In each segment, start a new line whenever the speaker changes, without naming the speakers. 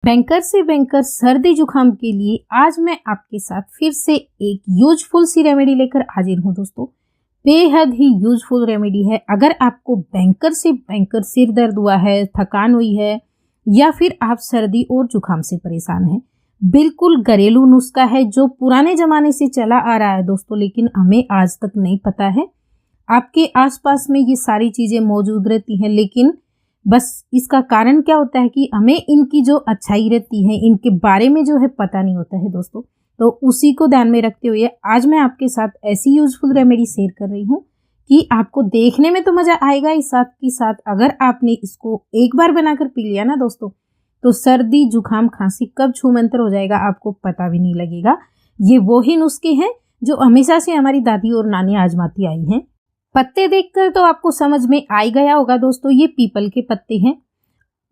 Banker से banker सर्दी जुकाम के लिए आज मैं आपके साथ फिर से एक यूजफुल सी रेमेडी लेकर हाजिर हूँ दोस्तों। बेहद ही यूजफुल रेमेडी है। अगर आपको बैंकर से बैंकर सिर दर्द हुआ है, थकान हुई है या फिर आप सर्दी और जुकाम से परेशान हैं, बिल्कुल घरेलू नुस्खा है जो पुराने जमाने से चला आ रहा है दोस्तों, लेकिन हमें आज तक नहीं पता है। आपके आसपास में ये सारी चीजें मौजूद रहती हैं, लेकिन बस इसका कारण क्या होता है कि हमें इनकी जो अच्छाई रहती है, इनके बारे में जो है पता नहीं होता है दोस्तों। तो उसी को ध्यान में रखते हुए आज मैं आपके साथ ऐसी यूजफुल रेमेडी शेयर कर रही हूँ कि आपको देखने में तो मजा आएगा ही, साथ के साथ अगर आपने इसको एक बार बनाकर पी लिया ना दोस्तों, तो सर्दी जुकाम खांसी कब छूमंतर हो जाएगा आपको पता भी नहीं लगेगा। ये वो ही नुस्खे हैं जो हमेशा से हमारी दादी और नानी आजमाती आई हैं। पत्ते देखकर तो आपको समझ में आ ही गया होगा दोस्तों, ये पीपल के पत्ते हैं।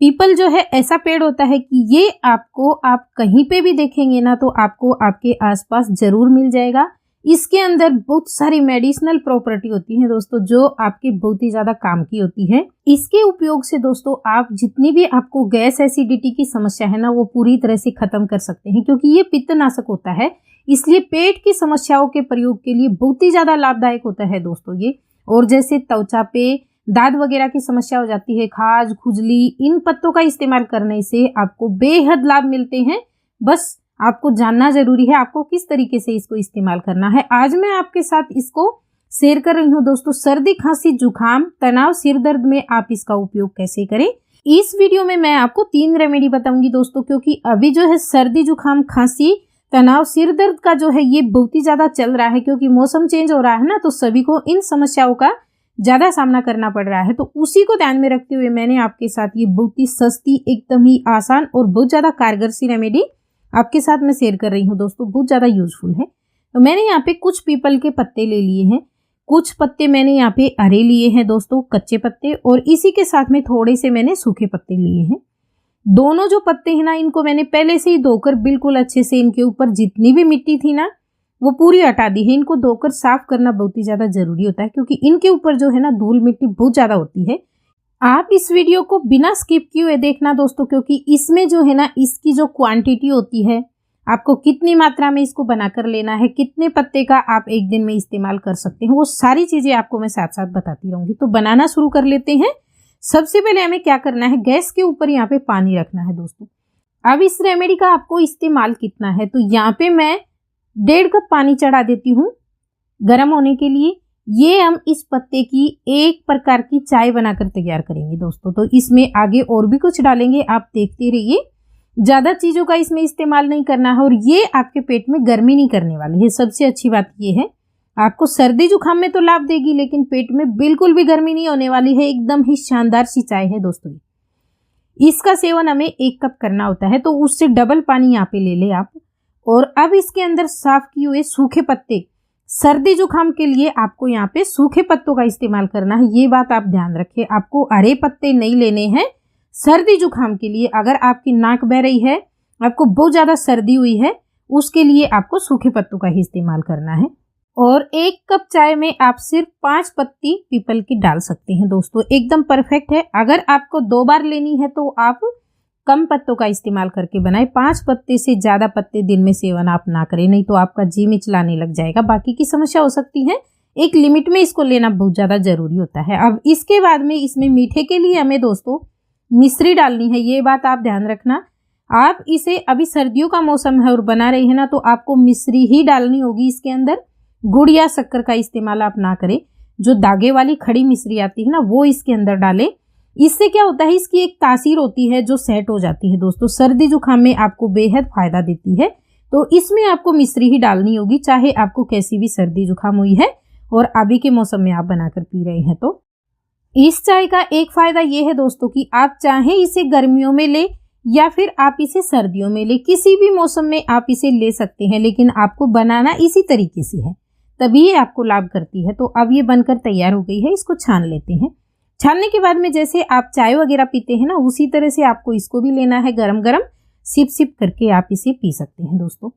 पीपल जो है ऐसा पेड़ होता है कि ये आपको आप कहीं पे भी देखेंगे ना तो आपको आपके आसपास जरूर मिल जाएगा। इसके अंदर बहुत सारी मेडिसिनल प्रॉपर्टी होती है दोस्तों, जो आपके बहुत ही ज्यादा काम की होती है। इसके उपयोग से दोस्तों आप जितनी भी आपको गैस एसिडिटी की समस्या है ना, वो पूरी तरह से खत्म कर सकते हैं, क्योंकि ये पित्तनाशक होता है। इसलिए पेट की समस्याओं के प्रयोग के लिए बहुत ही ज्यादा लाभदायक होता है दोस्तों ये। और जैसे त्वचा पे दाद वगैरह की समस्या हो जाती है, खाज खुजली, इन पत्तों का इस्तेमाल करने से आपको बेहद लाभ मिलते हैं। बस आपको जानना जरूरी है आपको किस तरीके से इसको इस्तेमाल करना है। आज मैं आपके साथ इसको शेयर कर रही हूँ दोस्तों। सर्दी खांसी जुकाम तनाव सिर दर्द में आप इसका उपयोग कैसे करें, इस वीडियो में मैं आपको 3 रेमेडी बताऊंगी दोस्तों, क्योंकि अभी जो है सर्दी जुकाम खांसी तनाव सिर दर्द का जो है ये बहुत ही ज्यादा चल रहा है, क्योंकि मौसम चेंज हो रहा है ना, तो सभी को इन समस्याओं का ज्यादा सामना करना पड़ रहा है। तो उसी को ध्यान में रखते हुए मैंने आपके साथ ये बहुत ही सस्ती, एकदम ही आसान और बहुत ज्यादा कारगर सी रेमेडी आपके साथ मैं शेयर कर रही हूँ दोस्तों। बहुत ज्यादा यूजफुल है। तो मैंने यहाँ पे कुछ पीपल के पत्ते ले लिए हैं, कुछ पत्ते मैंने यहाँ पे हरे लिए हैं दोस्तों, कच्चे पत्ते, और इसी के साथ में थोड़े से मैंने सूखे पत्ते लिए हैं। दोनों जो पत्ते हैं ना, इनको मैंने पहले से ही धोकर बिल्कुल अच्छे से इनके ऊपर जितनी भी मिट्टी थी ना वो पूरी हटा दी है। इनको धोकर साफ करना बहुत ही ज्यादा जरूरी होता है, क्योंकि इनके ऊपर जो है ना धूल मिट्टी बहुत ज्यादा होती है। आप इस वीडियो को बिना स्किप किए हुए देखना दोस्तों, क्योंकि इसमें जो है ना इसकी जो क्वांटिटी होती है, आपको कितनी मात्रा में इसको बनाकर लेना है, कितने पत्ते का आप एक दिन में इस्तेमाल कर सकते हैं, वो सारी चीजें आपको मैं साथ साथ बताती रहूंगी। तो बनाना शुरू कर लेते हैं। सबसे पहले हमें क्या करना है, गैस के ऊपर यहाँ पे पानी रखना है दोस्तों। अब इस रेमेडी का आपको इस्तेमाल कितना है, तो यहाँ पे मैं 1.5 कप पानी चढ़ा देती हूँ गर्म होने के लिए। ये हम इस पत्ते की एक प्रकार की चाय बनाकर तैयार करेंगे दोस्तों। तो इसमें आगे और भी कुछ डालेंगे, आप देखते रहिए। ज्यादा चीजों का इसमें इस्तेमाल नहीं करना है, और ये आपके पेट में गर्मी नहीं करने वाली है। सबसे अच्छी बात ये है, आपको सर्दी जुकाम में तो लाभ देगी, लेकिन पेट में बिल्कुल भी गर्मी नहीं होने वाली है। एकदम ही शानदार सी चाय है दोस्तों। इसका सेवन हमें 1 कप करना होता है, तो उससे डबल पानी यहाँ पे ले ले आप। और अब इसके अंदर साफ किए हुए सूखे पत्ते, सर्दी जुकाम के लिए आपको यहाँ पे सूखे पत्तों का इस्तेमाल करना है, ये बात आप ध्यान रखें। आपको हरे पत्ते नहीं लेने हैं सर्दी जुकाम के लिए। अगर आपकी नाक बह रही है, आपको बहुत ज्यादा सर्दी हुई है, उसके लिए आपको सूखे पत्तों का ही इस्तेमाल करना है। और 1 कप चाय में आप सिर्फ 5 पत्ती पीपल की डाल सकते हैं दोस्तों, एकदम परफेक्ट है। अगर आपको 2 बार लेनी है तो आप कम पत्तों का इस्तेमाल करके बनाएं। 5 पत्ते से ज्यादा पत्ते दिन में सेवन आप ना करें, नहीं तो आपका जी मिचलाने लग जाएगा, बाकी की समस्या हो सकती है। एक लिमिट में इसको लेना बहुत ज्यादा जरूरी होता है। अब इसके बाद में इसमें मीठे के लिए हमें दोस्तों मिश्री डालनी है, ये बात आप ध्यान रखना। आप इसे अभी सर्दियों का मौसम है और बना रहे हैं ना, तो आपको मिश्री ही डालनी होगी इसके अंदर। गुड़ या शक्कर का इस्तेमाल आप ना करें। जो दागे वाली खड़ी मिश्री आती है ना, वो इसके अंदर डालें। इससे क्या होता है, इसकी एक तासीर होती है जो सेट हो जाती है दोस्तों, सर्दी जुकाम में आपको बेहद फायदा देती है। तो इसमें आपको मिश्री ही डालनी होगी, चाहे आपको कैसी भी सर्दी जुकाम हुई है और अभी के मौसम में आप बनाकर पी रहे हैं। तो इस चाय का एक फायदा ये है दोस्तों कि आप चाहे इसे गर्मियों में ले या फिर आप इसे सर्दियों में ले, किसी भी मौसम में आप इसे ले सकते हैं, लेकिन आपको बनाना इसी तरीके से है, तभी ये आपको लाभ करती है। तो अब ये बनकर तैयार हो गई है, इसको छान लेते हैं। छानने के बाद में जैसे आप चाय वगैरह पीते हैं ना, उसी तरह से आपको इसको भी लेना है, गरम गरम सिप सिप करके आप इसे पी सकते हैं दोस्तों।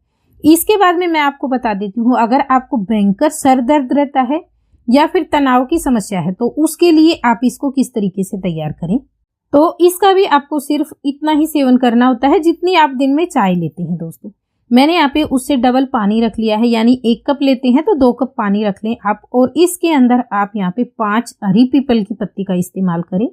इसके बाद में मैं आपको बता देती हूँ, अगर आपको भयंकर सर दर्द रहता है या फिर तनाव की समस्या है, तो उसके लिए आप इसको किस तरीके से तैयार करें। तो इसका भी आपको सिर्फ इतना ही सेवन करना होता है जितनी आप दिन में चाय लेते हैं दोस्तों। मैंने यहाँ पे उससे डबल पानी रख लिया है, यानी 1 कप लेते हैं तो 2 कप पानी रख लें आप। और इसके अंदर आप यहाँ पे 5 हरी पीपल की पत्ती का इस्तेमाल करें।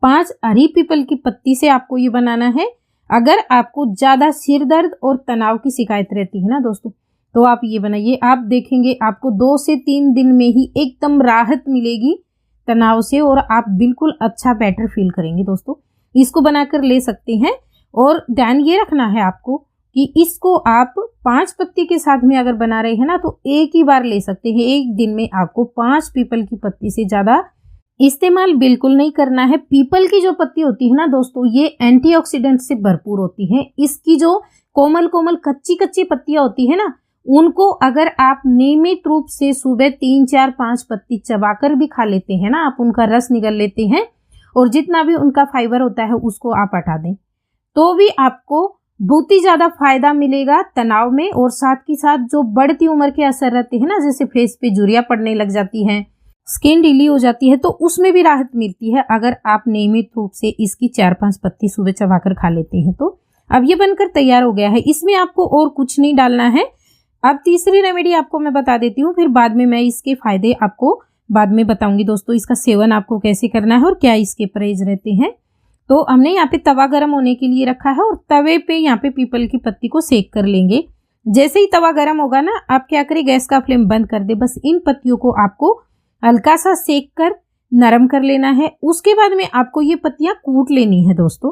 5 हरी पीपल की पत्ती से आपको ये बनाना है। अगर आपको ज़्यादा सिर दर्द और तनाव की शिकायत रहती है ना दोस्तों, तो आप ये बनाइए। आप देखेंगे आपको 2 से 3 दिन में ही एकदम राहत मिलेगी तनाव से और आप बिल्कुल अच्छा बेटर फील करेंगे दोस्तों। इसको बनाकर ले सकते हैं। और ध्यान ये रखना है आपको कि इसको आप 5 पत्ती के साथ में अगर बना रहे हैं ना, तो एक ही बार ले सकते हैं। एक दिन में आपको 5 पीपल की पत्ती से ज़्यादा इस्तेमाल बिल्कुल नहीं करना है। पीपल की जो पत्ती होती है ना दोस्तों, ये एंटीऑक्सीडेंट से भरपूर होती है। इसकी जो कोमल कोमल कच्ची कच्ची पत्तियां होती है ना, उनको अगर आप नियमित रूप से सुबह 3, 4, 5 पत्ती चबाकर भी खा लेते हैं ना, आप उनका रस निगल लेते हैं और जितना भी उनका फाइबर होता है उसको आप हटा दें, तो भी आपको बहुत ही ज़्यादा फायदा मिलेगा तनाव में। और साथ ही साथ जो बढ़ती उम्र के असर रहते हैं ना, जैसे फेस पे झुर्रियाँ पड़ने लग जाती हैं, स्किन ढीली हो जाती है, तो उसमें भी राहत मिलती है अगर आप नियमित रूप से इसकी 4-5 पत्ती सुबह चबाकर खा लेते हैं। तो अब ये बनकर तैयार हो गया है। इसमें आपको और कुछ नहीं डालना है। अब तीसरी रेमेडी आपको मैं बता देती हूँ, फिर बाद में मैं इसके फायदे आपको बाद में बताऊंगी दोस्तों। इसका सेवन आपको कैसे करना है और क्या इसके परहेज रहते हैं। तो हमने यहाँ पे तवा गर्म होने के लिए रखा है और तवे पे यहाँ पे पीपल की पत्ती को सेक कर लेंगे। जैसे ही तवा गर्म होगा ना, आप क्या करें, गैस का फ्लेम बंद कर दे। बस इन पत्तियों को आपको हल्का सा सेक कर नरम कर लेना है। उसके बाद में आपको ये पत्तियां कूट लेनी है दोस्तों।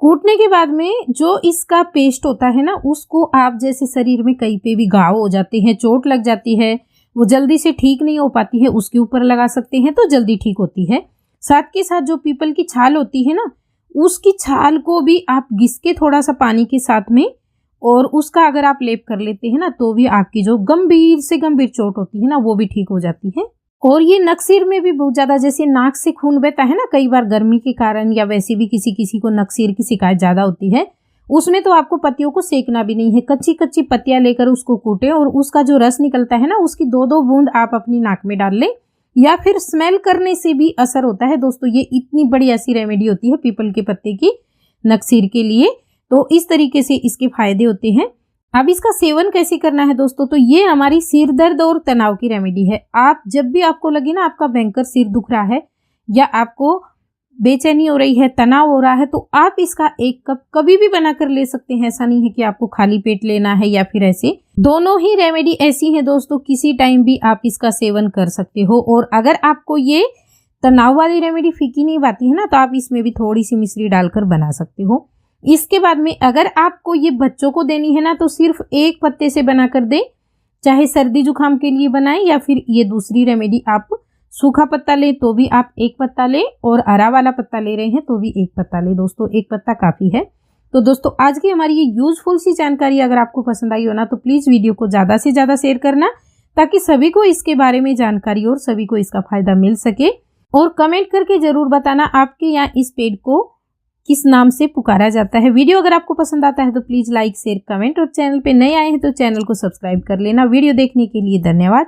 कूटने के बाद में जो इसका पेस्ट होता है ना, उसको आप जैसे शरीर में कहीं पे भी घाव हो जाते हैं, चोट लग जाती है, वो जल्दी से ठीक नहीं हो पाती है, उसके ऊपर लगा सकते हैं तो जल्दी ठीक होती है। साथ के साथ जो पीपल की छाल होती है ना, उसकी छाल को भी आप घिस के थोड़ा सा पानी के साथ में, और उसका अगर आप लेप कर लेते हैं ना, तो भी आपकी जो गंभीर से गंभीर चोट होती है ना, वो भी ठीक हो जाती है। और ये नक्सीर में भी बहुत ज़्यादा, जैसे नाक से खून बहता है ना कई बार गर्मी के कारण, या वैसे भी किसी किसी को नक्सीर की शिकायत ज़्यादा होती है, उसमें तो आपको पत्तियों को सेकना भी नहीं है। कच्ची कच्ची पत्तियां लेकर उसको कूटें और उसका जो रस निकलता है ना, उसकी 2-2 बूंद आप अपनी नाक में डाल लें, या फिर स्मेल करने से भी असर होता है दोस्तों। ये इतनी बड़ी ऐसी रेमेडी होती है पीपल के पत्ते की नक्सीर के लिए। तो इस तरीके से इसके फायदे होते हैं। अब इसका सेवन कैसे करना है दोस्तों, तो ये हमारी सिर दर्द और तनाव की रेमेडी है। आप जब भी आपको लगे ना आपका भयंकर सिर दुख रहा है, या आपको बेचैनी हो रही है, तनाव हो रहा है, तो आप इसका 1 कप कभी भी बनाकर ले सकते हैं। ऐसा नहीं है कि आपको खाली पेट लेना है या फिर ऐसे। दोनों ही रेमेडी ऐसी हैं दोस्तों, किसी टाइम भी आप इसका सेवन कर सकते हो। और अगर आपको ये तनाव वाली रेमेडी फीकी नहीं पाती है ना, तो आप इसमें भी थोड़ी सी मिश्री डालकर बना सकते हो। इसके बाद में अगर आपको ये बच्चों को देनी है ना, तो सिर्फ 1 पत्ते से बनाकर दें। चाहे सर्दी जुकाम के लिए बनाएं, या फिर ये दूसरी रेमेडी आप सूखा पत्ता लें तो भी आप 1 पत्ता लें, और हरा वाला पत्ता ले रहे हैं तो भी 1 पत्ता लें दोस्तों। 1 पत्ता काफ़ी है। तो दोस्तों आज की हमारी ये यूजफुल सी जानकारी अगर आपको पसंद आई हो ना, तो प्लीज़ वीडियो को ज़्यादा से ज़्यादा शेयर करना, ताकि सभी को इसके बारे में जानकारी और सभी को इसका फ़ायदा मिल सके। और कमेंट करके ज़रूर बताना आपके यहाँ इस पेड़ को किस नाम से पुकारा जाता है। वीडियो अगर आपको पसंद आता है तो प्लीज़ लाइक, शेयर, कमेंट, और चैनल पे नए आए हैं तो चैनल को सब्सक्राइब कर लेना। वीडियो देखने के लिए धन्यवाद।